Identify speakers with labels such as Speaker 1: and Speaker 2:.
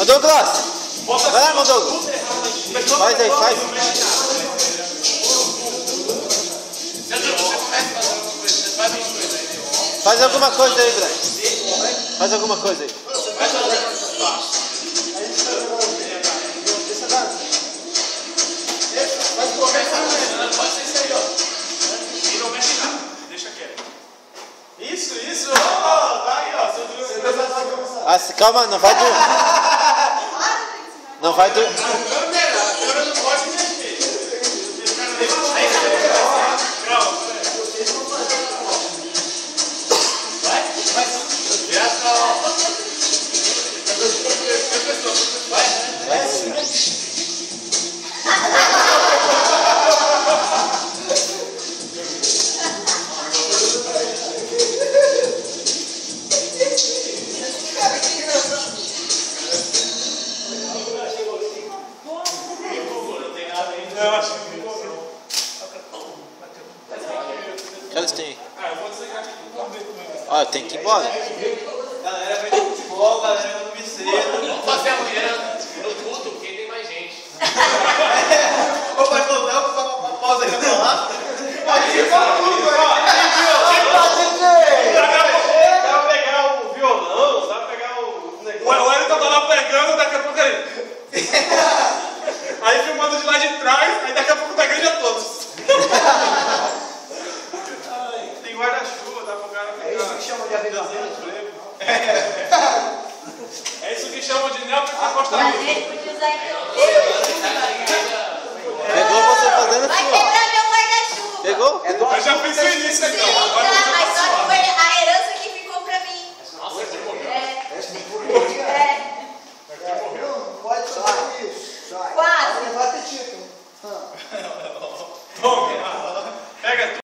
Speaker 1: Douglas! Vai lá, Douglas! Faz aí, faz! Faz alguma coisa aí, Brian. Faz alguma coisa aí.
Speaker 2: Isso! Vai, ó.
Speaker 1: Ah, calma, não vai do... Não vai do...
Speaker 2: Eu não pode mexer.
Speaker 1: Que eles têm? Ah, tem que ir embora.
Speaker 2: Galera vem do futebol, galera vem do Viceiro. Vamos fazer amanhã no culto, porque tem mais gente. Ou vai voltar pra pausa aí pra lá? Aqui fala tudo, vai pegar o violão, vai pegar o negócio. O Wellington tá lá pegando, daqui a pouco ele. Aí filmando de lá de trás, aí daqui a pouco tá grande a todos. Tem guarda-chuva, dá pro cara pegar.
Speaker 3: É isso que chamam de avisamento.
Speaker 2: É isso que chamam de neopentecostal.
Speaker 1: Pegou você fazendo
Speaker 4: Vai
Speaker 1: assim, ó.
Speaker 4: quebrar meu guarda-chuva.
Speaker 1: Pegou?
Speaker 2: Eu já pensei nisso então.
Speaker 4: Sim,
Speaker 2: Agora
Speaker 4: tá,
Speaker 2: eu
Speaker 4: mas
Speaker 2: tô
Speaker 4: só que foi a herança que ficou pra mim.
Speaker 2: Nossa, você morreu.
Speaker 3: Não pode fazer isso. Sai.
Speaker 4: Quase.
Speaker 3: Vai levar até título.